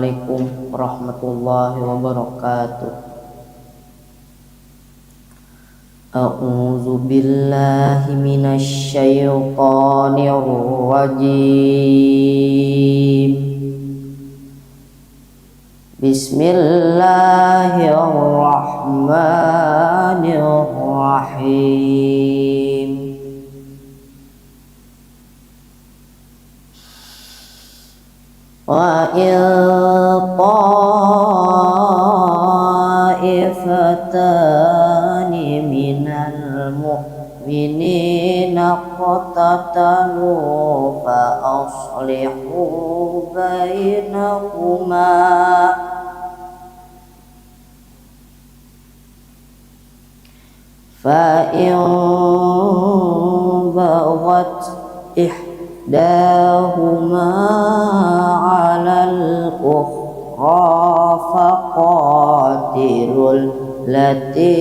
Assalamualaikum warahmatullahi wabarakatuh. A'udzu billahi minasy syaithanir rajim. Bismillahirrahmanirrahim. Wa in ta'ifatani minal mu'minina qatatalu fa aslihu bainahuma fa in baghat ihdahuma 'alal ukhra faqatilul lati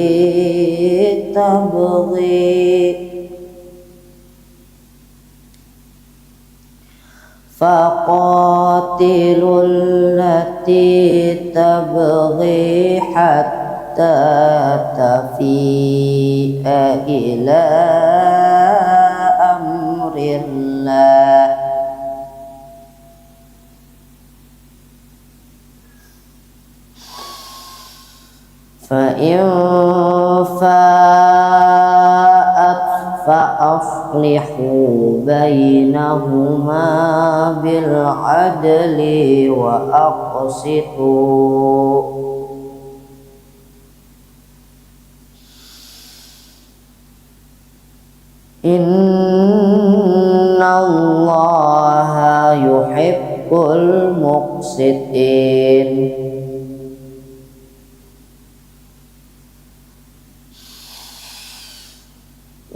tabghi hatta tafi'a ila amrillah fa'in fa'at fa'aslihu bainahuma bil adli wa aqsitu innallaha yuhibbul muqsitin.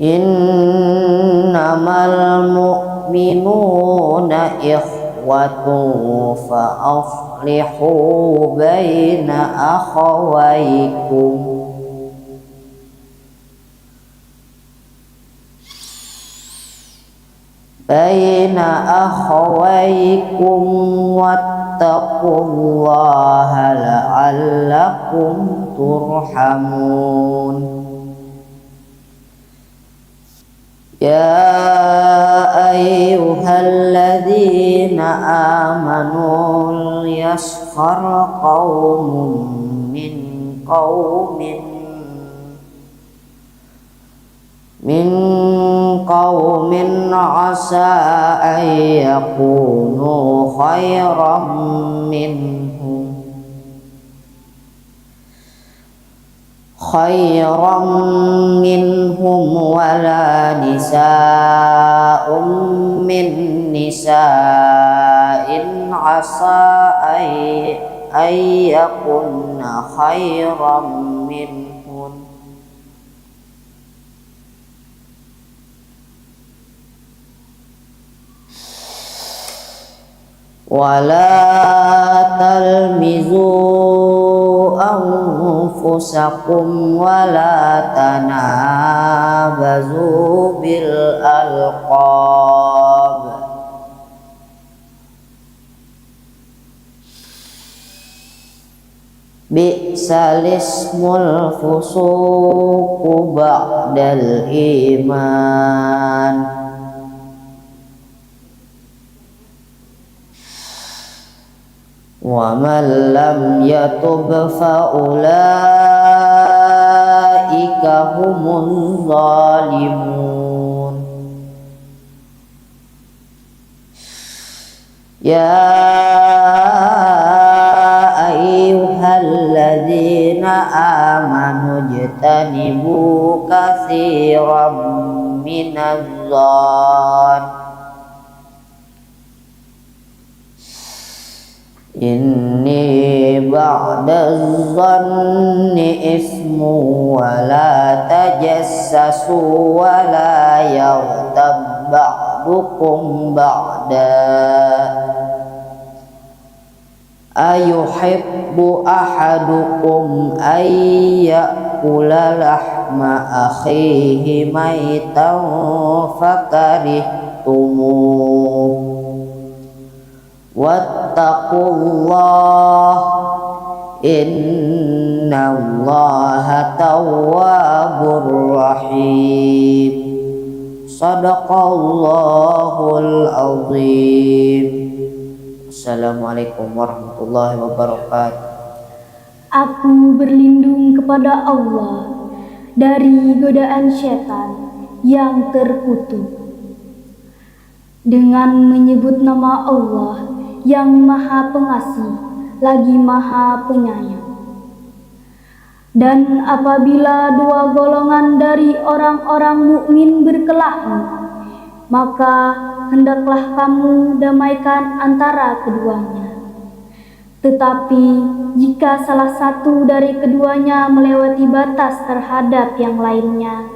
Innamal mu'minuna ikhwatun fa aslihu baina akhawaykum wattaqullaha la'allakum turhamun. Ya ayyuhalladzina amanu yaskhar qaumun min qaumin asa an yakunu khairan minhum wala nisa'un min nisa'in asa ay yakunna khairan minhun wala talmizu anfusakum wala tanabazu bil alqab bi'sal ismul fusuqu ba'dal iman. Wa man lam yatub fa ulaika humuz zalimun. Ya ayyuhalladzina amanu jtanibu katsiran minaz zann inni ba'daz zanni ismu wa la tajassasu wa la yaghtab ba'dukum ba'da ayuhibbu ahadukum ayyakula lahma akhihi maitan fakarihtumuh wattaqullah innallaha tawwabur rahim. Shadaqallahul azim. Assalamualaikum warahmatullahi wabarakatuh. Aku berlindung kepada Allah dari godaan syaitan yang terkutuk dengan menyebut nama Allah yang Maha Pengasih lagi Maha Penyayang. Dan apabila dua golongan dari orang-orang mukmin berkelahi, maka hendaklah kamu damaikan antara keduanya. Tetapi jika salah satu dari keduanya melewati batas terhadap yang lainnya,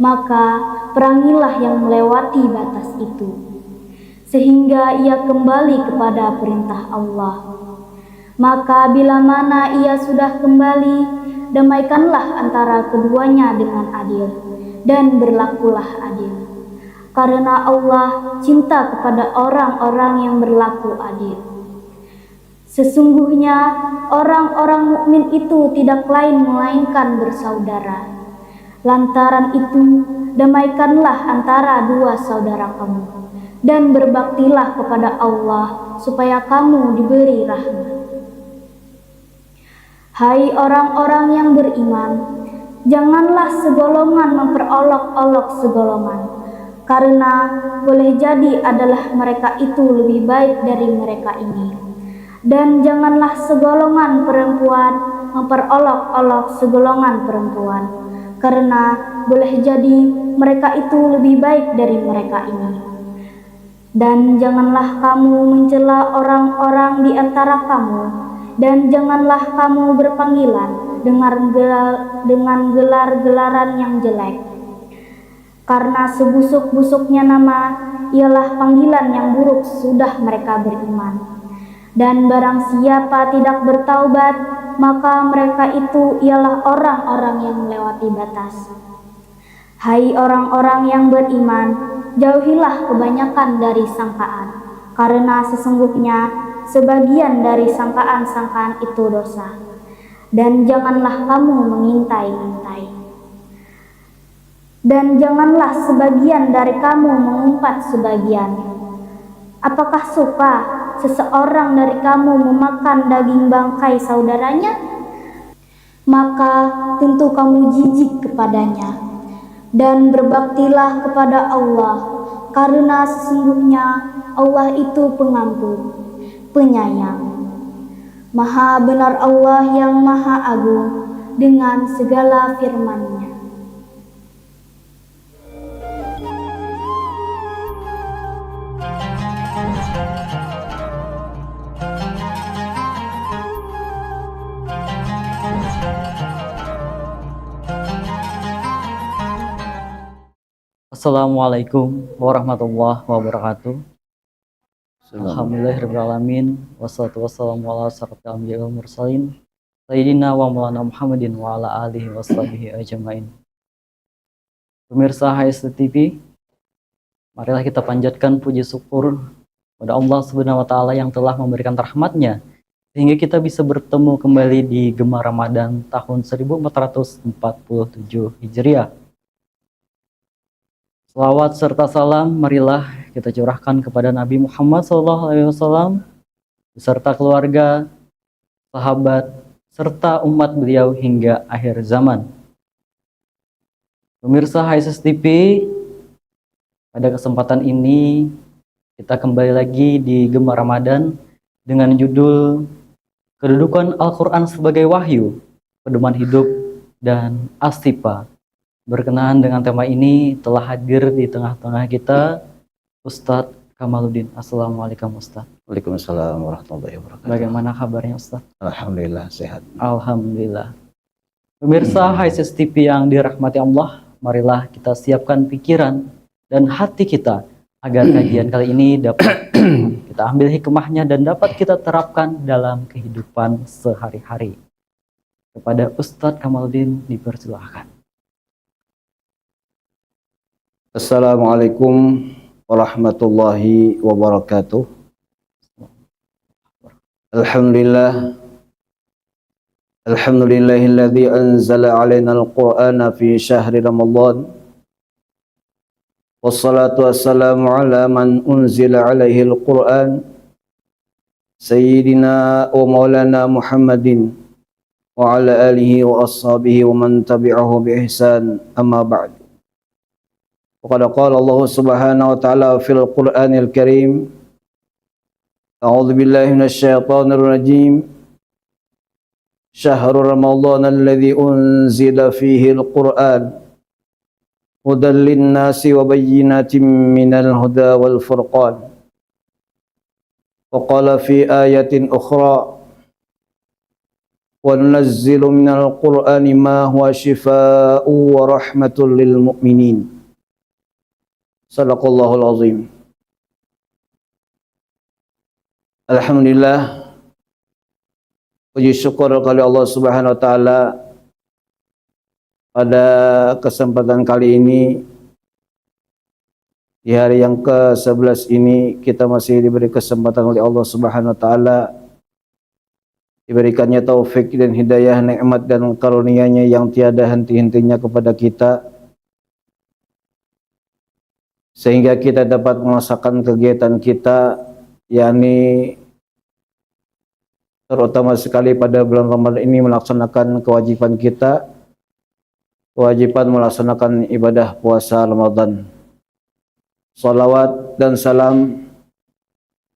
maka perangilah yang melewati batas itu, sehingga ia kembali kepada perintah Allah. Maka bila mana ia sudah kembali, damaikanlah antara keduanya dengan adil, dan berlakulah adil. Karena Allah cinta kepada orang-orang yang berlaku adil. Sesungguhnya orang-orang mukmin itu tidak lain melainkan bersaudara. Lantaran itu, damaikanlah antara dua saudara kamu, dan berbaktilah kepada Allah supaya kamu diberi rahmat. Hai orang-orang yang beriman, janganlah segolongan memperolok-olok segolongan, karena boleh jadi adalah mereka itu lebih baik dari mereka ini. Dan janganlah segolongan perempuan memperolok-olok segolongan perempuan, karena boleh jadi mereka itu lebih baik dari mereka ini. Dan janganlah kamu mencela orang-orang di antara kamu, dan janganlah kamu berpanggilan dengan gelar-gelaran yang jelek, karena sebusuk-busuknya nama ialah panggilan yang buruk sudah mereka beriman. Dan barang siapa tidak bertaubat, maka mereka itu ialah orang-orang yang melewati batas. Hai orang-orang yang beriman, jauhilah kebanyakan dari sangkaan, karena sesungguhnya sebagian dari sangkaan-sangkaan itu dosa. Dan janganlah kamu mengintai-intai. Dan janganlah sebagian dari kamu mengumpat sebagian. Apakah suka seseorang dari kamu memakan daging bangkai saudaranya? Maka tentu kamu jijik kepadanya. Dan berbaktilah kepada Allah, karena sesungguhnya Allah itu pengampun, penyayang. Maha benar Allah yang Maha Agung dengan segala firman-Nya. Assalamualaikum warahmatullahi wabarakatuh. Alhamdulillahirrahmanirrahim. Wassalatu wassalamu ala asyrafil anbiya'i wal mursalin sayyidina wa maulana Muhammadin wa ala alihi washabihi ajmain. Pemirsa HST TV, marilah kita panjatkan puji syukur kepada Allah Subhanahu wa taala yang telah memberikan rahmat-Nya sehingga kita bisa bertemu kembali di Gema Ramadan tahun 1447 Hijriah. Salawat serta salam marilah kita curahkan kepada Nabi Muhammad SAW beserta keluarga, sahabat, serta umat beliau hingga akhir zaman. Pemirsa HSS TV, pada kesempatan ini kita kembali lagi di Gema Ramadan dengan judul Kedudukan Al-Quran sebagai Wahyu, Pedoman Hidup, dan Astipa. Berkenaan dengan tema ini telah hadir di tengah-tengah kita Ustadz Kamaluddin. Assalamualaikum Ustadz. Waalaikumsalam warahmatullahi wabarakatuh. Bagaimana kabarnya Ustadz? Alhamdulillah sehat. Alhamdulillah. Pemirsa HSS TV yang dirahmati Allah, marilah kita siapkan pikiran dan hati kita agar kajian kali ini dapat kita ambil hikmahnya dan dapat kita terapkan dalam kehidupan sehari-hari. Kepada Ustadz Kamaluddin dipersilahkan. Assalamualaikum warahmatullahi wabarakatuh. Alhamdulillah. Alhamdulillahilladzi anzala alaina al-Qur'ana fi syahri Ramadan. Wassalatu wassalamu ala man unzila alaihi al-Qur'an, Sayyidina wa maulana Muhammadin wa ala alihi wa ashabihi wa man tabi'ahu bi ihsan, amma ba'd. Qad qala Allah subhanahu wa ta'ala fil Qur'anil Karim, A'udzu billahi minasy syaithanir rajim. Syahrul Ramadan alladzi unzila fihi al-Qur'an hudan lin-nasi wa bayyinatin minal huda wal furqan. Wa qala fi ayatin ukhra wa nunazzilu minal Qur'ani ma huwa shifaa'un wa rahmatun lil mu'minin. Shadaqallahul azim. Alhamdulillah, puji syukur kepada Allah Subhanahu wa taala. Pada kesempatan kali ini, di hari yang ke-11 ini, kita masih diberi kesempatan oleh Allah Subhanahu wa taala, diberikannya taufik dan hidayah, nikmat dan karunia-Nya yang tiada henti-hentinya kepada kita, sehingga kita dapat melaksanakan kegiatan kita, yakni terutama sekali pada bulan Ramadan ini melaksanakan kewajiban kita, kewajiban melaksanakan ibadah puasa Ramadan. Salawat dan salam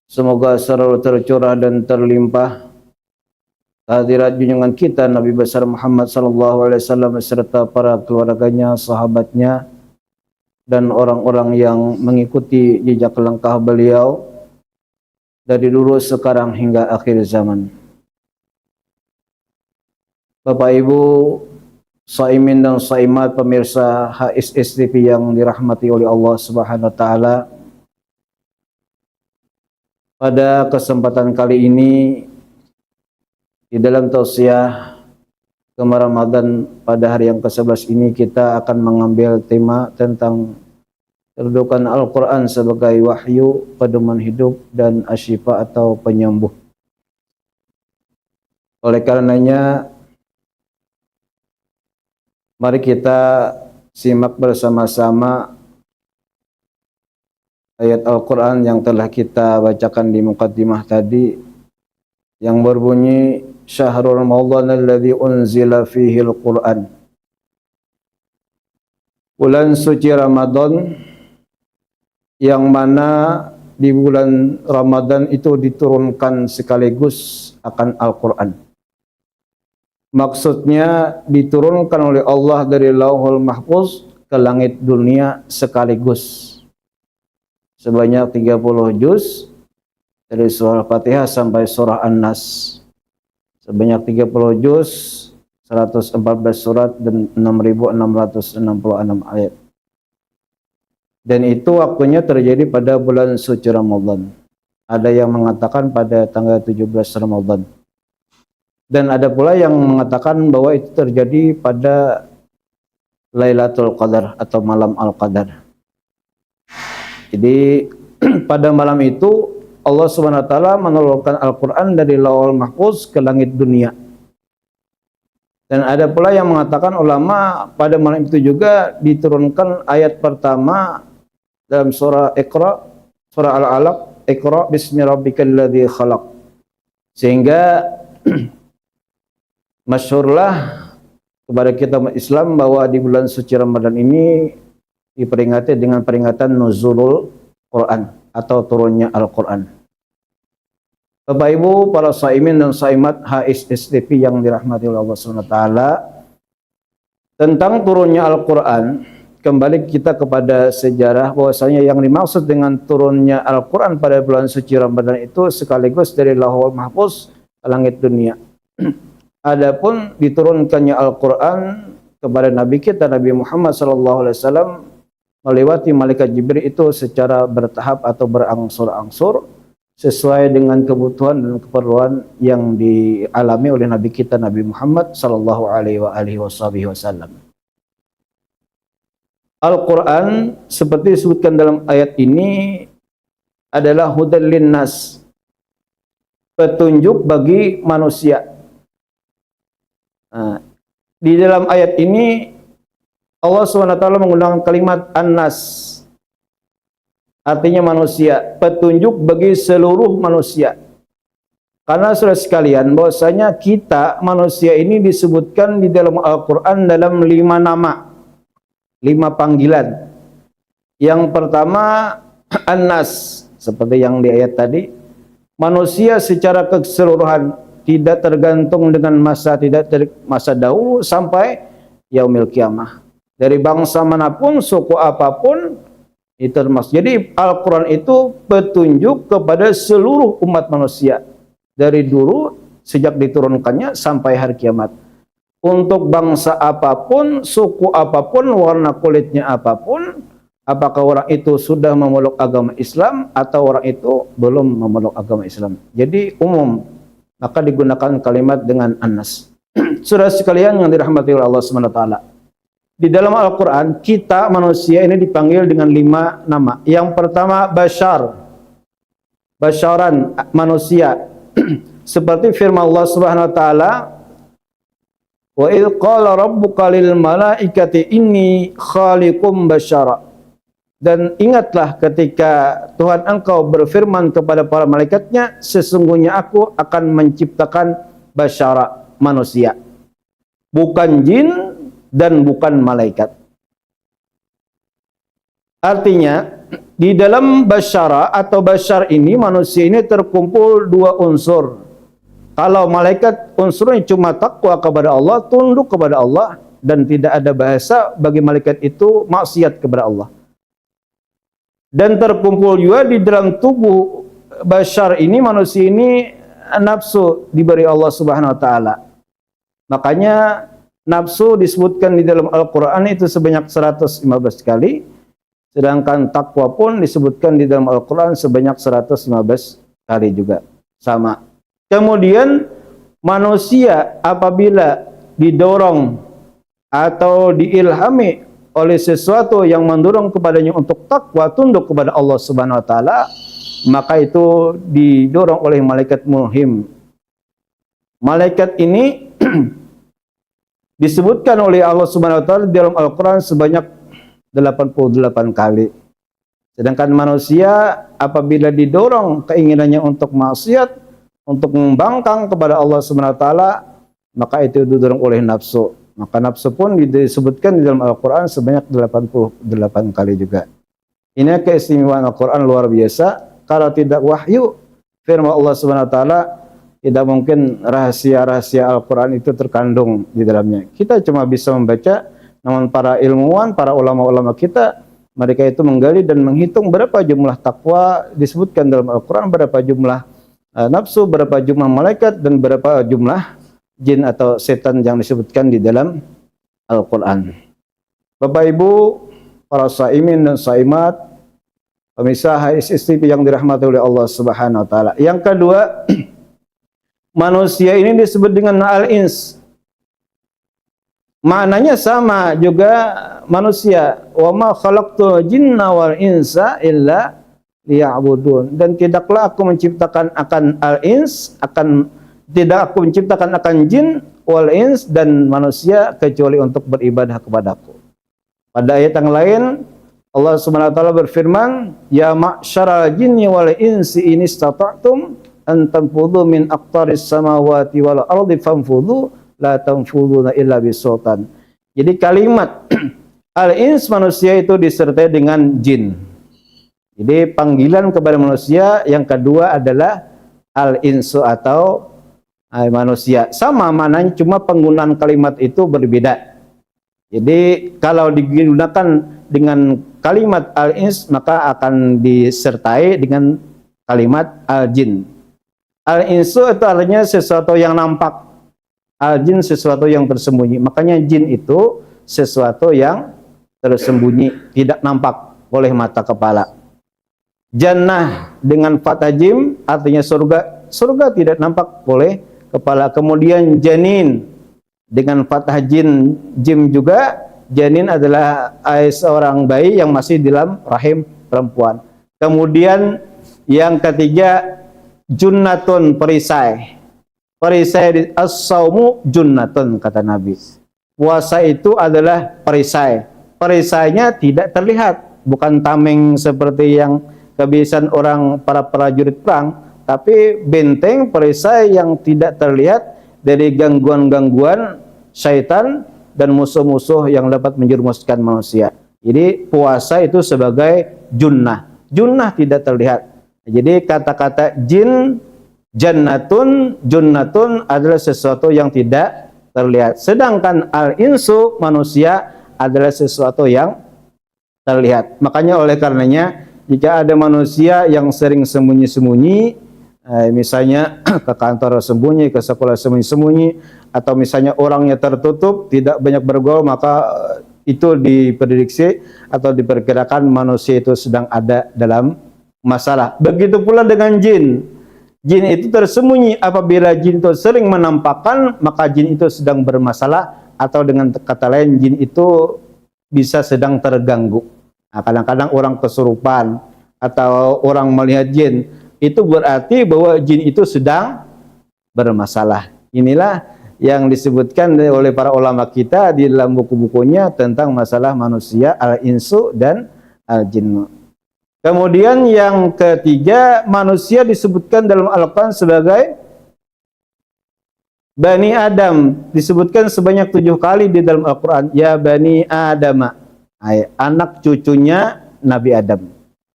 semoga selalu tercurah dan terlimpah hadirat junjungan kita Nabi besar Muhammad sallallahu alaihi wasallam beserta para keluarganya, sahabatnya, dan orang-orang yang mengikuti jejak langkah beliau dari dulu, sekarang hingga akhir zaman. Bapak Ibu shaimin dan shaimat, pemirsa HSS TV yang dirahmati oleh Allah Subhanahu wa taala. Pada kesempatan kali ini, di dalam tausiah Gemar Ramadan pada hari yang ke-11 ini, kita akan mengambil tema tentang kedudukan Al-Quran sebagai wahyu, pedoman hidup, dan asyifa atau penyembuh. Oleh karenanya, mari kita simak bersama-sama ayat Al-Quran yang telah kita bacakan di muqaddimah tadi, yang berbunyi, Syahrul Ramadan alladzi unzila fihi al-Quran. Bulan suci Ramadan yang mana di bulan Ramadan itu diturunkan sekaligus akan Al-Quran. Maksudnya diturunkan oleh Allah dari Lauhul Mahfuz ke langit dunia sekaligus. Sebanyak 30 juz dari surah Fatihah sampai surah An-Nas. Sebanyak 30 juz, 114 surat dan 6.666 ayat. Dan itu waktunya terjadi pada bulan suci Ramadan. Ada yang mengatakan pada tanggal 17 Ramadan. Dan ada pula yang mengatakan bahwa itu terjadi pada Lailatul Qadar atau malam Al-Qadar. Jadi pada malam itu Allah Subhanahu wa taala menurunkan Al-Qur'an dari Lauhul Mahfuz ke langit dunia. Dan ada pula yang mengatakan ulama pada malam itu juga diturunkan ayat pertama dalam surah Iqra, surah Al-Alaq, Iqra bismi rabbikal ladzi khalaq. Sehingga masyhurlah kepada kita umat Islam bahwa di bulan suci Ramadan ini diperingati dengan peringatan nuzulul Quran atau turunnya Al-Quran. Bapak Ibu, para shaimin dan shaimat HSSTV yang dirahmati oleh Allah SWT, tentang turunnya Al-Quran, kembali kita kepada sejarah bahwasanya yang dimaksud dengan turunnya Al-Quran pada bulan suci Ramadan itu sekaligus dari Lauhul Mahfuz ke langit dunia. Adapun diturunkannya Al-Quran kepada Nabi kita Nabi Muhammad SAW melewati malaikat Jibril itu secara bertahap atau berangsur-angsur sesuai dengan kebutuhan dan keperluan yang dialami oleh Nabi kita Nabi Muhammad SAW. Al-Quran seperti disebutkan dalam ayat ini adalah hudan linnas, petunjuk bagi manusia. Nah, di dalam ayat ini Allah SWT menggunakan kalimat an-nas, artinya manusia, petunjuk bagi seluruh manusia. Karena saudara sekalian, bahwasanya kita manusia ini disebutkan di dalam Al-Quran dalam 5 nama, 5 panggilan. Yang pertama an-nas, seperti yang di ayat tadi, manusia secara keseluruhan, tidak tergantung dengan masa dahulu sampai yaumil kiamah. Dari bangsa manapun, suku apapun, itu termasuk. Jadi Al-Quran itu petunjuk kepada seluruh umat manusia, dari dulu sejak diturunkannya sampai hari kiamat. Untuk bangsa apapun, suku apapun, warna kulitnya apapun, apakah orang itu sudah memeluk agama Islam atau orang itu belum memeluk agama Islam. Jadi umum, maka digunakan kalimat dengan an-nas. Saudara sekalian yang dirahmati oleh Allah SWT, di dalam Al-Quran kita manusia ini dipanggil dengan 5 nama. Yang pertama bashar, basyaran, manusia. Seperti firman Allah Subhanahu wa taala, wa idz qala rabbuka lil malaikati inni khaliqum basyara. Dan ingatlah ketika Tuhan engkau berfirman kepada para malaikatnya, sesungguhnya aku akan menciptakan basyara, manusia, bukan jin dan bukan malaikat. Artinya di dalam basyara atau basyar ini, manusia ini terkumpul 2 unsur. Kalau malaikat unsurnya cuma takwa kepada Allah, tunduk kepada Allah, dan tidak ada bahasa bagi malaikat itu maksiat kepada Allah. Dan terkumpul juga di dalam tubuh bashar ini, manusia ini, nafsu diberi Allah Subhanahu wa taala. Makanya nafsu disebutkan di dalam Al-Qur'an itu sebanyak 115 kali, sedangkan takwa pun disebutkan di dalam Al-Qur'an sebanyak 115 kali juga. Sama. Kemudian manusia apabila didorong atau diilhami oleh sesuatu yang mendorong kepadanya untuk takwa, tunduk kepada Allah Subhanahu wa taala, maka itu didorong oleh malaikat mulhim. Malaikat ini disebutkan oleh Allah Subhanahu wa taala dalam Al-Qur'an sebanyak 88 kali. Sedangkan manusia apabila didorong keinginannya untuk maksiat, untuk membangkang kepada Allah Subhanahu wa taala, maka itu didorong oleh nafsu. Maka nafsu pun disebutkan di dalam Al-Quran sebanyak 88 kali juga. Ini keistimewaan Al-Quran luar biasa. Kalau tidak wahyu firman Allah Subhanahu wa taala, tidak mungkin rahasia-rahasia Al-Quran itu terkandung di dalamnya. Kita cuma bisa membaca, namun para ilmuwan, para ulama-ulama kita, mereka itu menggali dan menghitung berapa jumlah takwa disebutkan dalam Al-Quran, berapa jumlah nafsu, berapa jumlah malaikat, dan berapa jumlah jin atau setan yang disebutkan di dalam Al-Quran. Bapak Ibu, para saimin dan saimat, pemirsa HSSTV yang dirahmati oleh Allah Subhanahu wa taala. Yang kedua, manusia ini disebut dengan al-ins. Maknanya sama juga manusia. Wa ma khalaqtul jinna wal insa illa liya'budun. Dan tidaklah aku menciptakan akan al-ins, tidak aku menciptakan akan jin wal ins dan manusia kecuali untuk beribadah kepadaku. Pada ayat yang lain Allah Subhanahu wa taala berfirman, ya ma'syaral jinni wal insi in istata'tum an tanfudhu min aqtaris samawati wal ardi fanfudhu la tanfudhuna illa bisultan. Jadi kalimat al-ins, manusia, itu disertai dengan jin. Jadi panggilan kepada manusia yang kedua adalah al-insu atau manusia. Sama maknanya, cuma penggunaan kalimat itu berbeda. Jadi kalau digunakan dengan kalimat al-ins, maka akan disertai dengan kalimat al-jin. Al-insu itu artinya sesuatu yang nampak, al-jin sesuatu yang tersembunyi. Makanya jin itu sesuatu yang tersembunyi, tidak nampak oleh mata kepala. Jannah dengan fathah jim artinya surga. Surga tidak nampak oleh kepala. Kemudian janin dengan fathah jim juga. Janin adalah seorang bayi yang masih di dalam rahim perempuan. Kemudian yang ketiga junnatun, perisai. Perisai as-saumu junnatun, kata Nabi. Puasa itu adalah perisai. Perisainya tidak terlihat, bukan tameng seperti yang kebiasaan orang para prajurit perang, tapi benteng perisai yang tidak terlihat dari gangguan-gangguan syaitan dan musuh-musuh yang dapat menjerumuskan manusia. Jadi puasa itu sebagai junnah. Junnah tidak terlihat. Jadi kata-kata jin, jannatun, junnatun adalah sesuatu yang tidak terlihat. Sedangkan al-insu, manusia, adalah sesuatu yang terlihat. Makanya oleh karenanya jika ada manusia yang sering sembunyi-sembunyi, misalnya ke kantor sembunyi, ke sekolah sembunyi-sembunyi, atau misalnya orangnya tertutup, tidak banyak bergaul, maka itu diprediksi atau diperkirakan manusia itu sedang ada dalam masalah. Begitu pula dengan jin. Jin itu tersembunyi. Apabila jin itu sering menampakkan, maka jin itu sedang bermasalah, atau dengan kata lain jin itu bisa sedang terganggu. Nah, kadang-kadang orang kesurupan atau orang melihat jin, itu berarti bahwa jin itu sedang bermasalah. Inilah yang disebutkan oleh para ulama kita di dalam buku-bukunya tentang masalah manusia, al-insu dan al-jinnu. Kemudian yang ketiga, manusia disebutkan dalam Al-Quran sebagai Bani Adam, disebutkan sebanyak 7 kali di dalam Al-Quran. Ya Bani Adam, anak cucunya Nabi Adam.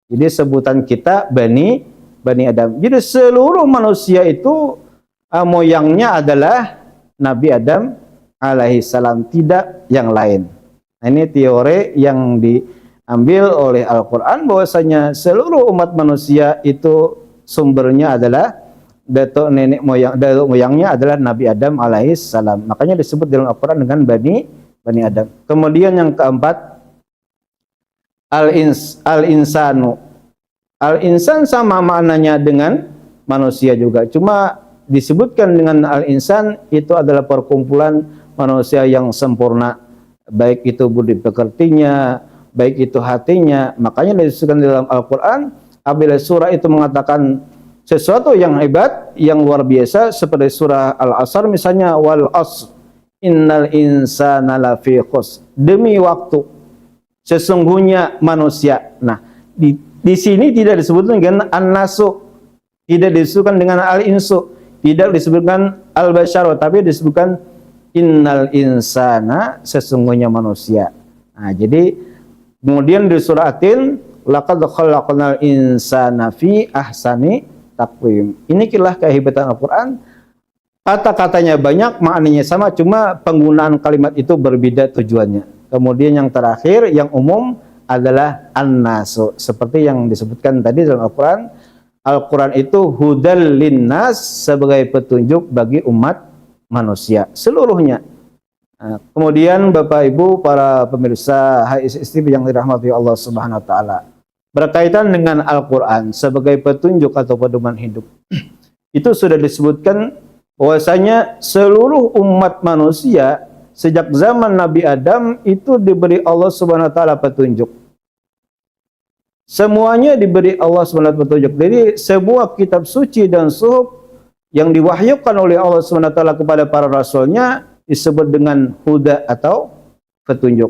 Jadi sebutan kita Bani Adam. Jadi seluruh manusia itu moyangnya adalah Nabi Adam alaihi salam, tidak yang lain. Nah, ini teori yang diambil oleh Al-Quran, bahwasanya seluruh umat manusia itu sumbernya adalah datuk moyangnya adalah Nabi Adam alaihi salam. Makanya disebut dalam Al-Quran dengan Bani Adam. Kemudian yang keempat, al-insanu. Al-insan sama maknanya dengan manusia juga. Cuma disebutkan dengan al-insan itu adalah perkumpulan manusia yang sempurna, baik itu budi pekertinya, baik itu hatinya. Makanya disebutkan dalam Al-Quran, apabila surah itu mengatakan sesuatu yang hebat, yang luar biasa, seperti surah Al-Asr misalnya, wal asr innal insana lafi khusr, demi waktu sesungguhnya manusia. Nah, di sini tidak disebutkan dengan an-nasu, tidak disebutkan dengan al-insu, tidak disebutkan al-basyaru, tapi disebutkan innal insana, sesungguhnya manusia. Nah, jadi kemudian di surah Atin, laqad khalaqnal insana fi ahsani taqwim. Inilah kehebatan Al-Quran. Kata-katanya banyak, maknanya sama, cuma penggunaan kalimat itu berbeda tujuannya. Kemudian yang terakhir, yang umum adalah an-nasu. Seperti yang disebutkan tadi dalam Al-Quran. Al-Quran itu hudal linnas, sebagai petunjuk bagi umat manusia seluruhnya. Nah, kemudian Bapak Ibu para pemirsa HISSTV yang dirahmati Allah Subhanahu wa taala, berkaitan dengan Al-Quran sebagai petunjuk atau pedoman hidup, itu sudah disebutkan bahwasanya seluruh umat manusia sejak zaman Nabi Adam itu diberi Allah Subhanahu wa taala petunjuk. Semuanya diberi Allah Subhanahu wa taala petunjuk. Jadi semua kitab suci dan suhuf yang diwahyukan oleh Allah Subhanahu wa taala kepada para rasulnya disebut dengan huda atau petunjuk.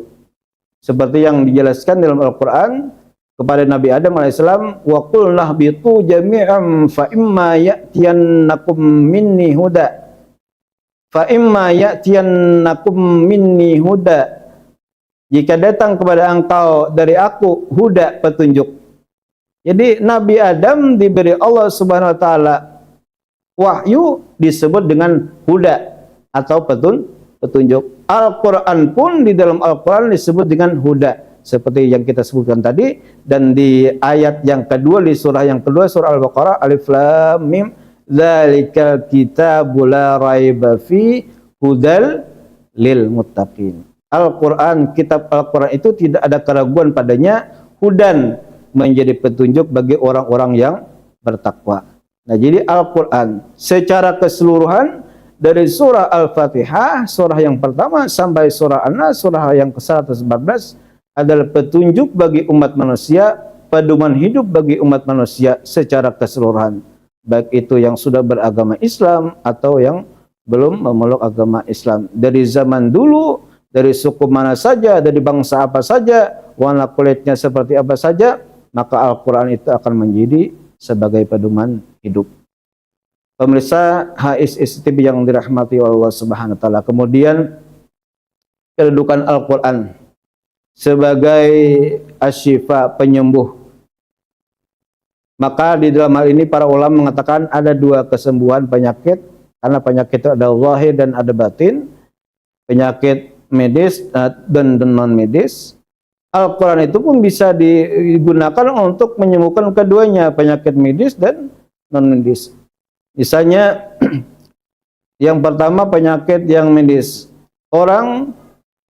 Seperti yang dijelaskan dalam Al-Quran kepada Nabi Adam alaihissalam, wa qulna bitu jami'an fa imma ya'tiyannakum minni huda, fa imma ya'tiyannakum minni huda, jika datang kepada engkau dari aku huda, petunjuk. Jadi Nabi Adam diberi Allah Subhanahu wa taala wahyu disebut dengan huda atau petunjuk. Al-Quran pun di dalam Al-Quran disebut dengan huda, seperti yang kita sebutkan tadi. Dan di ayat yang kedua, di surah yang kedua, surah Al-Baqarah, alif lam mim, dzalikal kitabul la raiba fi hudal lil muttaqin. Al-Quran, kitab Al-Quran itu tidak ada keraguan padanya, hudan, menjadi petunjuk bagi orang-orang yang bertakwa. Nah, jadi Al-Quran secara keseluruhan dari surah Al-Fatihah, surah yang pertama, sampai surah An-Nas, surah yang ke-114, adalah petunjuk bagi umat manusia, pedoman hidup bagi umat manusia secara keseluruhan. baik itu yang sudah beragama Islam atau yang belum memeluk agama Islam. Dari zaman dulu, dari suku mana saja, dari bangsa apa saja, warna kulitnya seperti apa saja, maka Al-Quran itu akan menjadi sebagai pedoman hidup. Pemirsa HSSTV yang dirahmati Allah Subhanahu wa taala. Kemudian kedudukan Al-Quran sebagai asyifa, penyembuh. Maka di dalam hal ini para ulama mengatakan ada dua kesembuhan penyakit, karena penyakit itu ada zahir dan ada batin, penyakit medis dan non medis. Al-Quran itu pun bisa digunakan untuk menyembuhkan keduanya, penyakit medis dan non medis. Misalnya yang pertama penyakit yang medis. Orang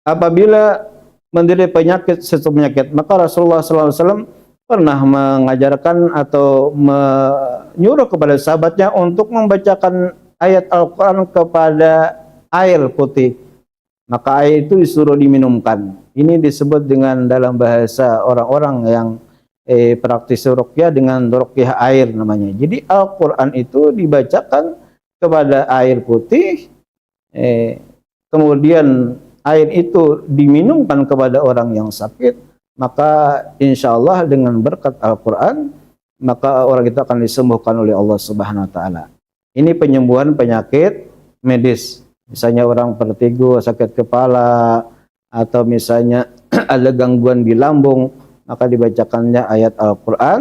apabila menderita penyakit, sesuatu penyakit, maka Rasulullah SAW pernah mengajarkan atau menyuruh kepada sahabatnya untuk membacakan ayat Al-Quran kepada air putih. Maka air itu disuruh diminumkan. Ini disebut dengan dalam bahasa orang-orang yang praktisi ruqyah dengan ruqyah air namanya. Jadi Al-Quran itu dibacakan kepada air putih, kemudian air itu diminumkan kepada orang yang sakit, maka insya Allah dengan berkat Al-Quran, maka orang itu akan disembuhkan oleh Allah Subhanahu wa taala. Ini penyembuhan penyakit medis. Misalnya orang vertigo, sakit kepala, atau misalnya ada gangguan di lambung, maka dibacakannya ayat Al-Quran.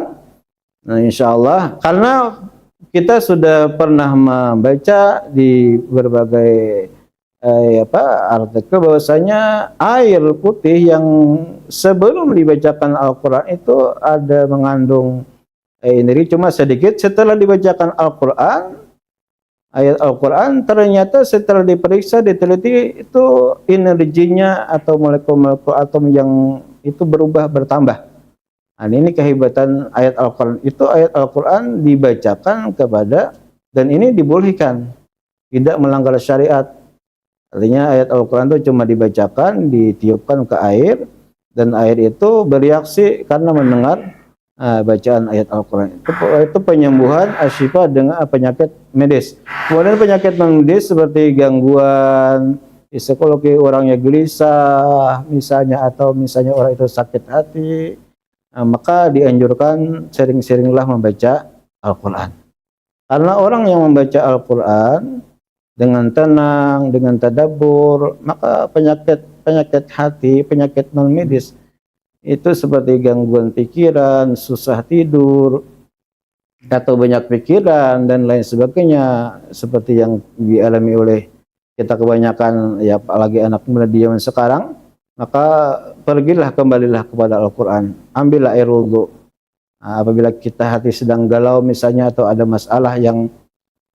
Nah, insya Allah, karena kita sudah pernah membaca di berbagai artikel bahwasanya air putih yang sebelum dibacakan Al-Quran itu ada mengandung energi cuma sedikit. Setelah dibacakan Al-Quran, ayat Al-Quran, ternyata setelah diperiksa, diteliti, itu energinya atau molekul-molekul atom yang itu bertambah. Nah, ini kehebatan ayat Al-Quran. Itu ayat Al-Quran dibacakan kepada, dan ini dibolehkan, tidak melanggar syariat. Artinya ayat Al-Quran itu cuma dibacakan, ditiupkan ke air, dan air itu bereaksi karena mendengar bacaan ayat Al-Quran. Itu penyembuhan asyifa dengan penyakit medis. Kemudian penyakit non medis seperti gangguan psikologi, orangnya gelisah misalnya, atau misalnya orang itu sakit hati, maka dianjurkan sering-seringlah membaca Al-Quran. Karena orang yang membaca Al-Quran dengan tenang, dengan tadabbur, maka penyakit hati, penyakit non medis itu seperti gangguan pikiran, susah tidur, atau banyak pikiran dan lain sebagainya, seperti yang dialami oleh kita kebanyakan, ya apalagi anak muda di zaman sekarang, maka kembalilah kepada Al-Quran, ambillah air wudu. Apabila kita hati sedang galau misalnya, atau ada masalah yang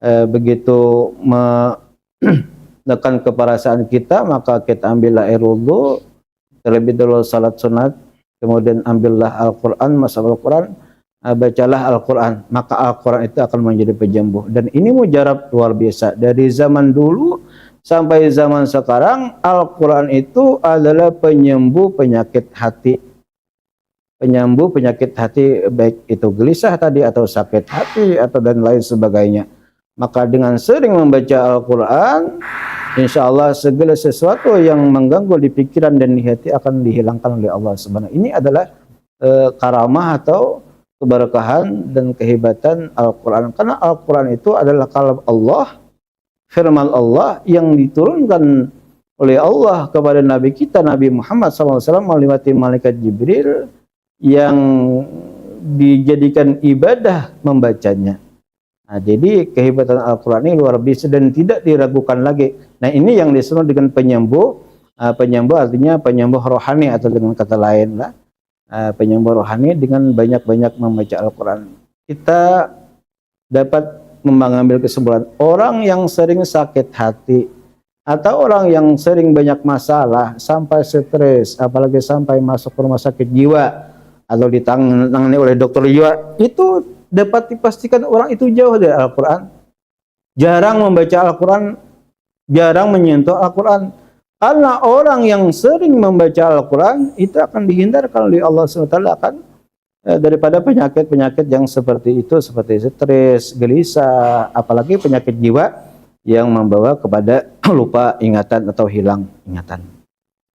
begitu menekan keperasaan kita, maka kita ambillah air wudu, terlebih dahulu salat sunat, kemudian ambillah Al-Quran, masalah Al-Quran, bacalah Al-Quran, maka Al-Quran itu akan menjadi penyembuh. Dan ini mujarab luar biasa. Dari zaman dulu sampai zaman sekarang, Al-Quran itu adalah penyembuh penyakit hati. Penyembuh penyakit hati, baik itu gelisah tadi, atau sakit hati, atau dan lain sebagainya. Maka dengan sering membaca Al-Quran, insya Allah segala sesuatu yang mengganggu di pikiran dan di hati akan dihilangkan oleh Allah Subhanahu. Ini adalah karamah atau keberkahan dan kehebatan Al-Quran. Karena Al-Quran itu adalah kalam Allah, firman Allah yang diturunkan oleh Allah kepada Nabi kita, Nabi Muhammad SAW, melalui malaikat Jibril yang dijadikan ibadah membacanya. Nah, jadi kehebatan Al-Quran ini luar biasa dan tidak diragukan lagi. Nah, ini yang disebut dengan penyembuh. Penyembuh artinya penyembuh rohani, atau dengan kata lain lah, penyembuh rohani dengan banyak-banyak membaca Al-Quran. Kita dapat mengambil kesimpulan, orang yang sering sakit hati, atau orang yang sering banyak masalah, sampai stres, apalagi sampai masuk ke rumah sakit jiwa, atau ditangani oleh dokter jiwa, itu dapat dipastikan orang itu jauh dari Al-Quran, jarang membaca Al-Quran, jarang menyentuh Al-Quran. Karena orang yang sering membaca Al-Quran itu akan dihindarkan oleh Allah SWT, akan daripada penyakit-penyakit yang seperti itu, seperti stres, gelisah, apalagi penyakit jiwa yang membawa kepada lupa ingatan atau hilang ingatan.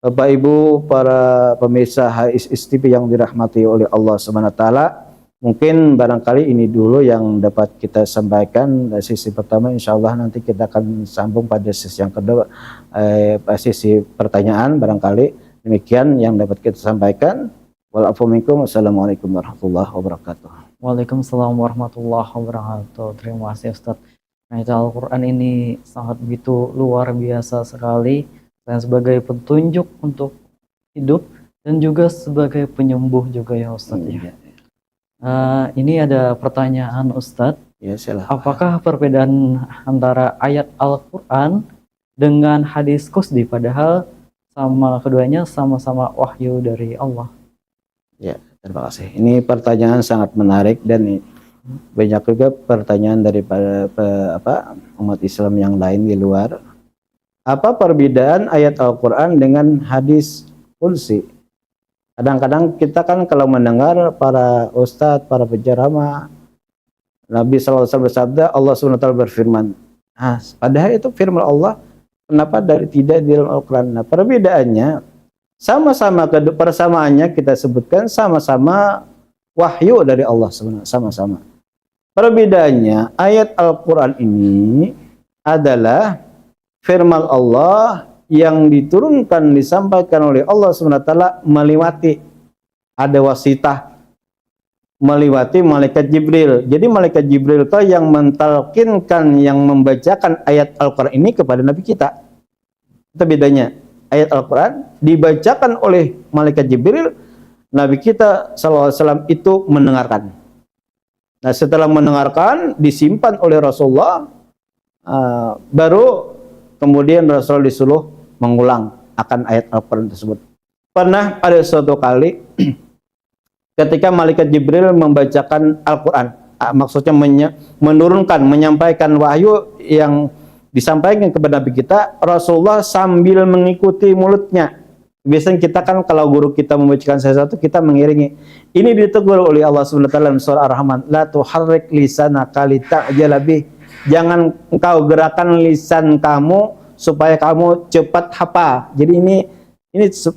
Bapak Ibu para pemirsa HIS TV yang dirahmati oleh Allah Subhanahu wa taala, mungkin barangkali ini dulu yang dapat kita sampaikan dari sisi pertama. Insyaallah nanti kita akan sambung pada sisi yang kedua, sisi pertanyaan barangkali. Demikian yang dapat kita sampaikan. Wassalamualaikum warahmatullahi wabarakatuh. Waalaikumsalam warahmatullahi wabarakatuh. Terima kasih Ustadz. Nah, itu Al-Quran ini sangat begitu luar biasa sekali, dan sebagai petunjuk untuk hidup dan juga sebagai penyembuh juga ya Ustadz. Ya. Ini ada pertanyaan Ustadz. Ya, silahkan. Apakah perbedaan antara ayat Al-Quran dengan hadis qudsi, padahal keduanya sama-sama wahyu dari Allah? Ya, terima kasih. Ini pertanyaan sangat menarik dan banyak juga pertanyaan daripada umat Islam yang lain di luar. Apa perbedaan ayat Al-Quran dengan hadis qudsi? Kadang-kadang kita kan kalau mendengar para ustadz, para penceramah, Nabi SAW bersabda, Allah SWT berfirman. Padahal itu firman Allah. Kenapa tidak di dalam Al-Quran? Nah, perbedaannya sama-sama, persamaannya kita sebutkan sama-sama wahyu dari Allah sebenarnya, sama-sama. Perbedaannya ayat Al-Quran ini adalah firman Allah yang diturunkan, disampaikan oleh Allah SWT melewati, ada wasitah, melewati malaikat Jibril. Jadi malaikat Jibril itu yang mentalkinkan, yang membacakan ayat Al-Quran ini kepada Nabi kita. Itu bedanya. Ayat Al-Quran dibacakan oleh malaikat Jibril, Nabi kita SAW itu mendengarkan. Nah, setelah mendengarkan, disimpan oleh Rasulullah, baru kemudian Rasul disuruh mengulang akan ayat Al-Quran tersebut. Pernah ada suatu kali ketika malaikat Jibril membacakan Al-Quran, maksudnya menurunkan, menyampaikan wahyu yang disampaikan kepada Nabi kita, Rasulullah sambil mengikuti mulutnya. Biasanya kita kan kalau guru kita membacakan sesuatu, kita mengiringi. Ini ditegur oleh Allah SWT dalam surah Ar-Rahman. La tuharrik lisanaka lita'jala bih. Jangan engkau gerakan lisan kamu supaya kamu cepat hafal. Jadi ini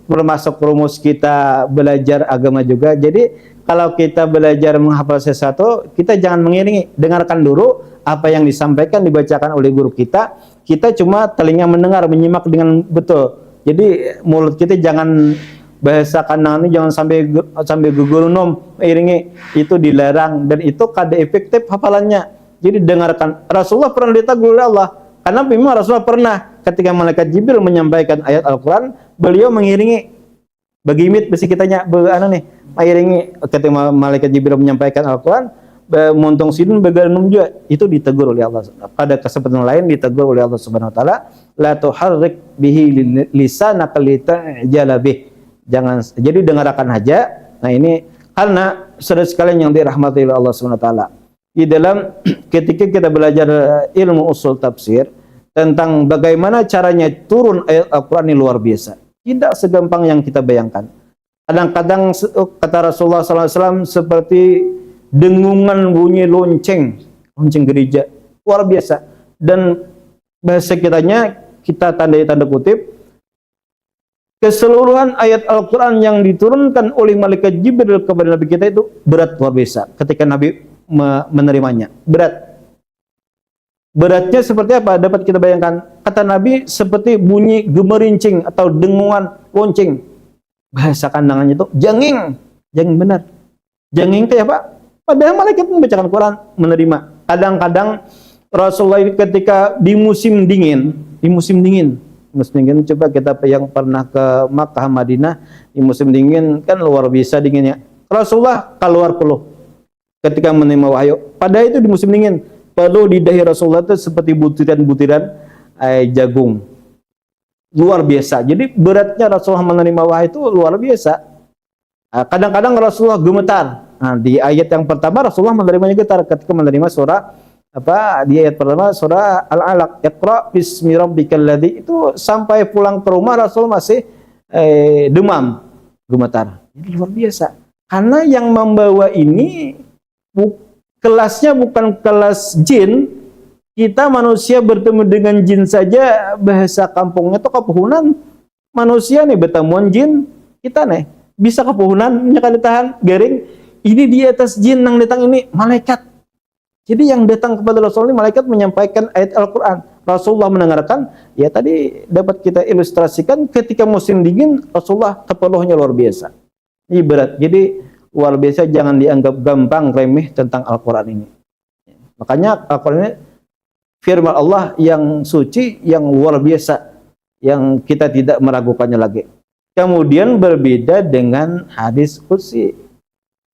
termasuk rumus kita belajar agama juga. Jadi kalau kita belajar menghafal sesuatu, kita jangan mengiringi, dengarkan dulu apa yang disampaikan, dibacakan oleh guru kita. Kita cuma telinga mendengar, menyimak dengan betul. Jadi mulut kita jangan bahasa kanan, jangan sampai gugurunom mengiringi, itu dilarang dan itu kada efektif hafalannya. Jadi dengarkan. Rasulullah pernah ditegur oleh Allah karena memang Rasulullah pernah ketika malaikat Jibril menyampaikan ayat Al-Quran, beliau mengiringi. Bagimit besi kitanya mengiringi ketika malaikat Jibril menyampaikan Al-Quran, montong sidun begalnum juga, itu ditegur oleh Allah. Pada kesempatan lain ditegur oleh Allah Subhanahu wa taala, la tuharrik bihi lisanaka lita'jala bih. Jangan, jadi dengarkan aja. Nah, ini karena saudara sekalian yang dirahmati oleh Allah Subhanahu wa taala. Di dalam ketika kita belajar ilmu usul tafsir tentang bagaimana caranya turun ayat Al-Quran ini luar biasa. Tidak segampang yang kita bayangkan. Kadang-kadang kata Rasulullah SAW seperti dengungan bunyi lonceng gereja, luar biasa. Dan bahasa kitanya, kita tandai tanda kutip, keseluruhan ayat Al-Quran yang diturunkan oleh malaikat Jibril kepada Nabi kita itu berat luar biasa ketika Nabi menerimanya. Beratnya seperti apa? Dapat kita bayangkan. Kata Nabi seperti bunyi gemerincing atau dengungan lonceng. Bahasa kandangannya itu janging benar. Janging itu apa? Padahal malaikat membacakan Quran, menerima. Kadang-kadang Rasulullah ketika di musim dingin, coba kita yang pernah ke Makkah, Madinah, di musim dingin kan luar biasa dinginnya. Rasulullah keluar peluh ketika menerima wahyu. Padahal itu di musim dingin. Peluh di dahi Rasulullah itu seperti butiran-butiran jagung. Luar biasa. Jadi beratnya Rasulullah menerima wahyu itu luar biasa. Kadang-kadang Rasulullah gemetar. Nah, di ayat yang pertama Rasulullah menerimanya getar ketika menerima surah di ayat pertama surah Al-Alaq, Iqra bismi rabbikal ladzi, itu sampai pulang ke rumah Rasul masih demam, gemetar. Jadi luar biasa. Karena yang membawa ini kelasnya bukan kelas jin. Kita manusia bertemu dengan jin saja, bahasa kampungnya itu kepuhunan. Manusia nih bertemuan jin, kita nih bisa kepuhunan, kan ditahan garing. Ini di atas jin yang datang ini malaikat. Jadi yang datang kepada Rasul ini malaikat menyampaikan ayat Al-Quran. Rasulullah mendengarkan, ya tadi dapat kita ilustrasikan ketika musim dingin, Rasulullah terpenuhnya luar biasa. Ini berat, jadi luar biasa, jangan dianggap gampang remeh tentang Al-Quran ini. Makanya Al-Quran ini firman Allah yang suci, yang luar biasa, yang kita tidak meragukannya lagi. Kemudian berbeda dengan hadis qudsi.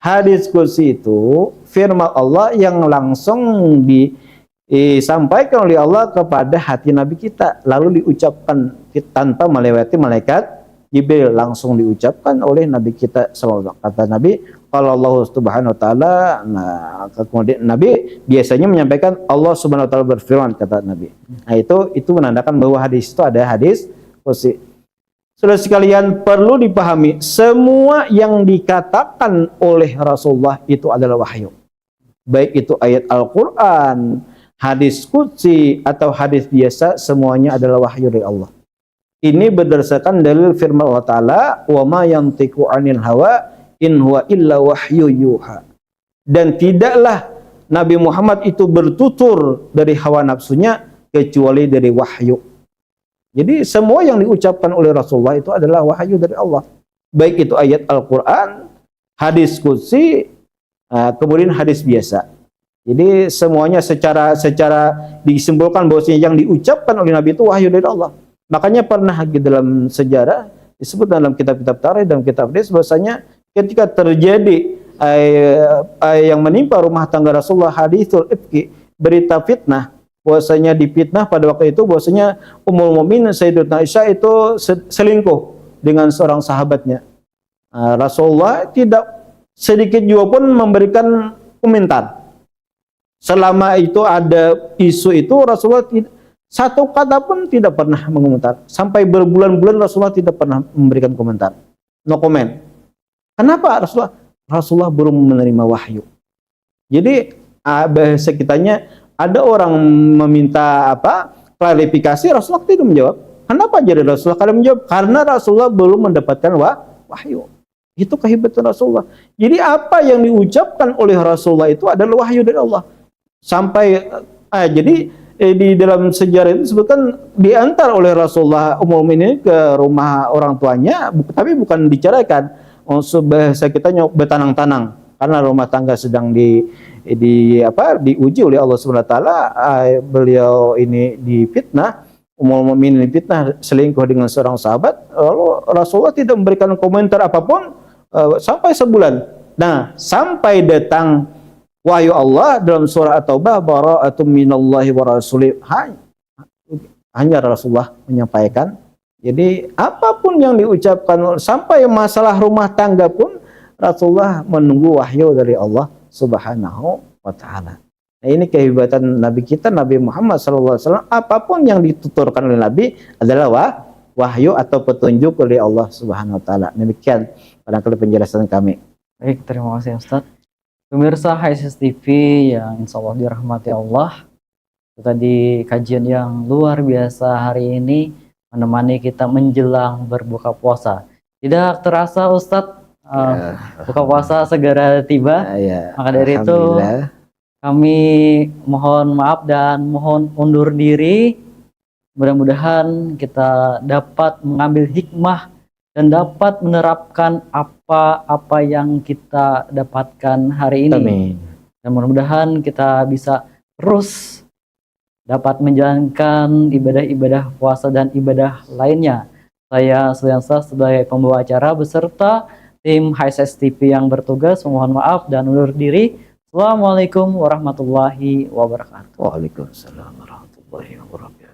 Hadis qudsi itu firman Allah yang langsung disampaikan oleh Allah kepada hati Nabi kita, lalu diucapkan tanpa melewati malaikat Jibril, langsung diucapkan oleh Nabi kita sallallahu. Kata Nabi, kalau Allah Subhanahu wa taala, nah kemudian Nabi biasanya menyampaikan Allah Subhanahu wa taala berfirman, kata Nabi. Nah itu menandakan bahwa hadis itu ada hadis qudsi. Saudara sekalian, perlu dipahami, semua yang dikatakan oleh Rasulullah itu adalah wahyu. Baik itu ayat Al-Qur'an, hadis qudsi atau hadis biasa, semuanya adalah wahyu dari Allah. Ini berdasarkan dalil firman Allah Ta'ala, wa ma yantiqu 'anil hawa in huwa illa wahyu yuha. Dan tidaklah Nabi Muhammad itu bertutur dari hawa nafsunya kecuali dari wahyu. Jadi semua yang diucapkan oleh Rasulullah itu adalah wahyu dari Allah. Baik itu ayat Al-Quran, hadis qudsi, kemudian hadis biasa. Jadi semuanya secara disimpulkan bahwasanya yang diucapkan oleh Nabi itu wahyu dari Allah. Makanya pernah di dalam sejarah disebut dalam kitab-kitab tarikh dan kitab hadis bahwasanya ketika terjadi yang menimpa rumah tangga Rasulullah, hadithul ifki, berita fitnah, bahwasanya dipitnah pada waktu itu bahwasanya Ummul Mukminin Sayyidatuna Aisyah itu selingkuh dengan seorang sahabatnya. Rasulullah tidak sedikit juga pun memberikan komentar. Selama itu ada isu itu, Rasulullah satu kata pun tidak pernah mengomentar. Sampai berbulan-bulan Rasulullah tidak pernah memberikan komentar. No comment. Kenapa Rasulullah belum menerima wahyu. Jadi bahasa kitanya, ada orang meminta klarifikasi, Rasulullah tidak menjawab. Kenapa jadi Rasulullah kalau menjawab? Karena Rasulullah belum mendapatkan wahyu. Itu kehebatan Rasulullah. Jadi apa yang diucapkan oleh Rasulullah itu adalah wahyu dari Allah. Sampai jadi di dalam sejarah itu disebutkan diantar oleh Rasulullah Ummul Mukminin ke rumah orang tuanya, tapi bukan diceraikan. Bahasa kita bertanang-tanang karena rumah tangga sedang diuji oleh Allah Subhanahu wa taala. Beliau ini difitnah, Ummul Mukminin difitnah selingkuh dengan seorang sahabat. Lalu Rasulullah tidak memberikan komentar apapun sampai sebulan. Nah, sampai datang wahyu Allah dalam surah At-Taubah, bara'atum minallahi wa rasulih. Hanya Rasulullah menyampaikan. Jadi apapun yang diucapkan, sampai masalah rumah tangga pun Rasulullah menunggu wahyu dari Allah Subhanahu wa taala. Nah, ini kehebatan Nabi kita, Nabi Muhammad SAW. Apapun yang dituturkan oleh Nabi adalah wahyu atau petunjuk dari Allah Subhanahu wa taala. Demikian barangkali penjelasan kami. Baik, terima kasih Ustaz. Pemirsa HSS TV yang insya Allah dirahmati Allah, itu tadi kajian yang luar biasa hari ini menemani kita menjelang berbuka puasa. Tidak terasa Ustadz, buka puasa segera tiba. Maka dari itu kami mohon maaf dan mohon undur diri. Mudah-mudahan kita dapat mengambil hikmah dan dapat menerapkan apa yang kita dapatkan hari ini. Amin. Dan mudah-mudahan kita bisa terus dapat menjalankan ibadah-ibadah puasa dan ibadah lainnya. Saya Suliansa sebagai pembawa acara beserta tim HSS TV yang bertugas mohon maaf dan undur diri. Assalamualaikum warahmatullahi wabarakatuh. Waalaikumsalam warahmatullahi wabarakatuh.